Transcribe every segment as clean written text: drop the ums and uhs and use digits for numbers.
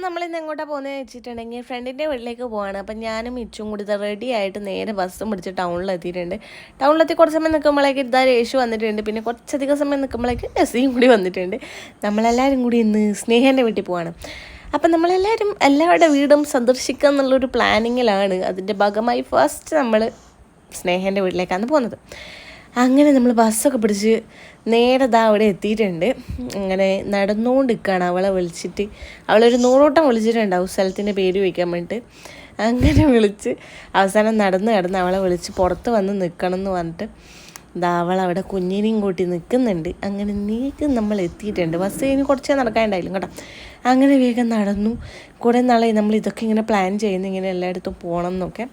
അപ്പോൾ നമ്മളിന്ന് എങ്ങോട്ടാണ് പോകുന്നത് വെച്ചിട്ടുണ്ടെങ്കിൽ ഫ്രണ്ടിൻ്റെ വീട്ടിലേക്ക് പോവാണ്. അപ്പം ഞാനും ഇച്ചും കൂടി ഇത് റെഡി ആയിട്ട് നേരെ ബസ്സും പിടിച്ച് ടൗണിലെത്തിയിട്ടുണ്ട്. ടൗണിലെത്തി കുറച്ച് സമയം നിൽക്കുമ്പോഴേക്ക് ഇതാ രേഷു വന്നിട്ടുണ്ട്. പിന്നെ കുറച്ചധികം സമയം നിൽക്കുമ്പോഴേക്ക് നസീം കൂടി വന്നിട്ടുണ്ട്. നമ്മളെല്ലാവരും കൂടി ഇന്ന് സ്നേഹൻ്റെ വീട്ടിൽ പോവാണ്. അപ്പം നമ്മളെല്ലാവരും എല്ലാവരുടെ വീടും സന്ദർശിക്കുക എന്നുള്ളൊരു പ്ലാനിങ്ങിലാണ്. അതിൻ്റെ ഭാഗമായി ഫസ്റ്റ് നമ്മൾ സ്നേഹൻ്റെ വീട്ടിലേക്കാണ് പോകുന്നത്. അങ്ങനെ നമ്മൾ ബസ്സൊക്കെ പിടിച്ച് നേരെ അവിടെ എത്തിയിട്ടുണ്ട്. അങ്ങനെ നടന്നുകൊണ്ടിരിക്കുകയാണ്. അവളെ വിളിച്ചിട്ട് അവളൊരു 100 വട്ടം വിളിച്ചിട്ടുണ്ടാവും സ്ഥലത്തിൻ്റെ പേര് വയ്ക്കാൻ വേണ്ടിയിട്ട്. അങ്ങനെ വിളിച്ച് അവസാനം നടന്ന് അവളെ വിളിച്ച് പുറത്ത് വന്ന് നിൽക്കണം എന്ന് പറഞ്ഞിട്ട് അവളവിടെ കുഞ്ഞിനെയും കൂട്ടി നിൽക്കുന്നുണ്ട്. അങ്ങനെ നീക്കും നമ്മൾ എത്തിയിട്ടുണ്ട്. ബസ് കഴിഞ്ഞ് കുറച്ചേ നടക്കാനുണ്ടായില്ല കേട്ടോ. അങ്ങനെ വേഗം നടന്നു. കുറേ നാളായി നമ്മൾ ഇതൊക്കെ ഇങ്ങനെ പ്ലാൻ ചെയ്യുന്നു, ഇങ്ങനെ എല്ലായിടത്തും പോകണം എന്നൊക്കെ.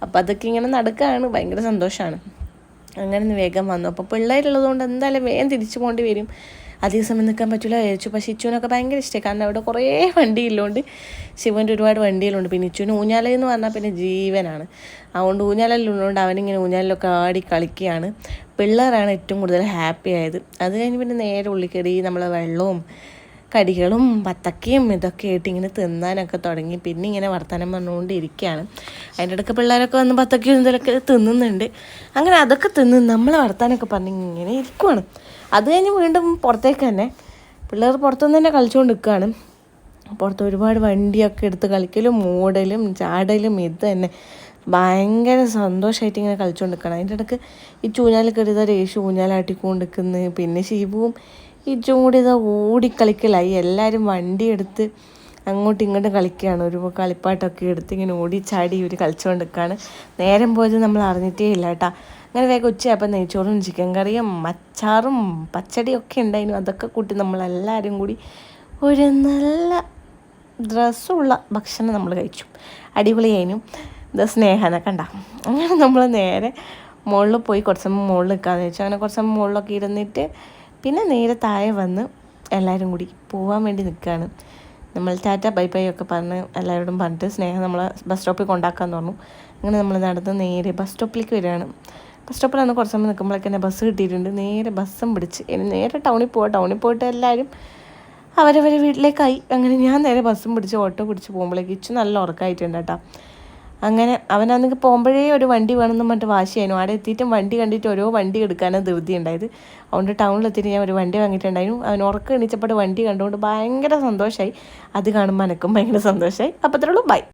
അപ്പോൾ അതൊക്കെ ഇങ്ങനെ നടക്കുകയാണ്. ഭയങ്കര സന്തോഷമാണ്. അങ്ങനെ വേഗം വന്നു. അപ്പോൾ പിള്ളേരുള്ളത് കൊണ്ട് എന്തായാലും വേഗം തിരിച്ചു പോകേണ്ടി വരും. അധിക സമയം നിൽക്കാൻ പറ്റില്ല വിചാരിച്ചു. പക്ഷേ ഇച്ചുവിനൊക്കെ ഭയങ്കര ഇഷ്ടമായി. കാരണം അവിടെ കുറേ വണ്ടിയില്ലോണ്ട്, ശിവൻ്റെ ഒരുപാട് വണ്ടികളുണ്ട്. പിന്നെ ഇച്ചുവിന് ഊഞ്ഞാലെന്ന് പറഞ്ഞാൽ പിന്നെ ജീവനാണ്. അതുകൊണ്ട് ഊഞ്ഞാലെല്ലുള്ളതുകൊണ്ട് അവനിങ്ങനെ ഊഞ്ഞാലിലൊക്കെ ആടി കളിക്കുകയാണ്. പിള്ളേരാണ് ഏറ്റവും കൂടുതൽ ഹാപ്പി ആയത്. അത് കഴിഞ്ഞ് പിന്നെ നേരെ ഉള്ളിക്കറി നമ്മളെ വെള്ളവും കടികളും പത്തക്കയും ഇതൊക്കെ ആയിട്ട് ഇങ്ങനെ തിന്നാനൊക്കെ തുടങ്ങി. പിന്നെ ഇങ്ങനെ വർത്തമാനം പറഞ്ഞുകൊണ്ടിരിക്കുകയാണ്. അതിൻ്റെ ഇടയ്ക്ക് പിള്ളേരൊക്കെ വന്ന് പത്തക്കയും ഇതിലൊക്കെ തിന്നുന്നുണ്ട്. അങ്ങനെ അതൊക്കെ തിന്ന് നമ്മളെ വർത്തമാനമൊക്കെ പറഞ്ഞ് ഇങ്ങനെ ഇരിക്കുവാണ്. അത് കഴിഞ്ഞ് വീണ്ടും പുറത്തേക്ക് തന്നെ പിള്ളേർ പുറത്തുനിന്ന് തന്നെ കളിച്ചുകൊണ്ട് നിൽക്കുകയാണ്. പുറത്ത് ഒരുപാട് വണ്ടിയൊക്കെ എടുത്ത് കളിക്കലും മൂടലും ചാടലും ഇത് തന്നെ ഭയങ്കര സന്തോഷമായിട്ട് ഇങ്ങനെ കളിച്ചുകൊണ്ട് നിൽക്കണം. അതിൻ്റെ ഇടയ്ക്ക് ഈ ചൂഞ്ഞാൽ കരുതാ രേഷു ഊഞ്ഞാലാട്ടിക്കൊണ്ട് നിൽക്കുന്നു. പിന്നെ ശിവുവും ഈ ചൂടി ഓടിക്കളിക്കലായി. എല്ലാവരും വണ്ടി എടുത്ത് അങ്ങോട്ടും ഇങ്ങോട്ടും കളിക്കുകയാണ്. ഒരു കളിപ്പാട്ടൊക്കെ എടുത്ത് ഇങ്ങനെ ഓടിച്ചാടി ഇവർ കളിച്ചുകൊണ്ട് നിൽക്കുകയാണ്. നേരം പോയത് നമ്മൾ അറിഞ്ഞിട്ടേ ഇല്ല കേട്ടോ. അങ്ങനെ വേഗം ഉച്ചയായപ്പോൾ നെയ്ച്ചോറും ചിക്കൻ കറിയും അച്ചാറും പച്ചടിയൊക്കെ ഉണ്ടായിരുന്നു. അതൊക്കെ കൂട്ടി നമ്മളെല്ലാവരും കൂടി ഒരു നല്ല രസമുള്ള ഭക്ഷണം നമ്മൾ കഴിച്ചു. അടിപൊളിയായിരുന്നു. ഇത് സ്നേഹനൊക്കെ ഉണ്ടാകും. അങ്ങനെ നമ്മൾ നേരെ മുകളിൽ പോയി കുറച്ച് സമയം മുകളിൽ നിൽക്കാമെന്ന് വെച്ചു. അങ്ങനെ കുറച്ച് സമയം മുകളിലൊക്കെ ഇരുന്നിട്ട് പിന്നെ നേരെ താഴെ വന്ന് എല്ലാവരും കൂടി പോകാൻ വേണ്ടി നിൽക്കുകയാണ്. നമ്മൾ ടാറ്റ ബൈ ബൈ ഒക്കെ പറഞ്ഞ് എല്ലാവരോടും പറഞ്ഞിട്ട് സ്നേഹം നമ്മളെ ബസ് സ്റ്റോപ്പിൽ കൊണ്ടാക്കാമെന്ന് പറഞ്ഞു. അങ്ങനെ നമ്മൾ നടന്ന് നേരെ ബസ് സ്റ്റോപ്പിലേക്ക് വരികയാണ്. ബസ് സ്റ്റോപ്പിലാണ് കുറച്ച് സമയം നിൽക്കുമ്പോഴേക്ക് തന്നെ ബസ് കിട്ടിയിട്ടുണ്ട്. നേരെ ബസ്സും പിടിച്ച് ഇനി നേരെ ടൗണിൽ പോയിട്ട് എല്ലാവരും അവരവരെ വീട്ടിലേക്കായി. അങ്ങനെ ഞാൻ നേരെ ബസ്സും പിടിച്ച് ഓട്ടോ പിടിച്ച് പോകുമ്പോഴേക്ക് ഇച്ചു നല്ല ഉറക്കമായിട്ടുണ്ട് കേട്ടോ. അങ്ങനെ അവനാണെങ്കിൽ പോകുമ്പോഴേ ഒരു വണ്ടി വേണമെന്നും പറഞ്ഞിട്ട് വാശിയായിരുന്നു. അവിടെ എത്തിയിട്ടും വണ്ടി കണ്ടിട്ട് ഓരോ വണ്ടി എടുക്കാനാണ് ധൃതി ഉണ്ടായത്. അതുകൊണ്ട് ടൗണിലെത്തിയിട്ട് ഞാൻ ഒരു വണ്ടി വാങ്ങിയിട്ടുണ്ടായിരുന്നു. അവൻ ഉറക്കം എണീച്ചപ്പോൾ വണ്ടി കണ്ടുകൊണ്ട് ഭയങ്കര സന്തോഷമായി. അത് കാണുമ്പോൾ എനിക്കും ഭയങ്കര സന്തോഷമായി. അപ്പോൾ അത്രയുള്ളൂ. ബൈ.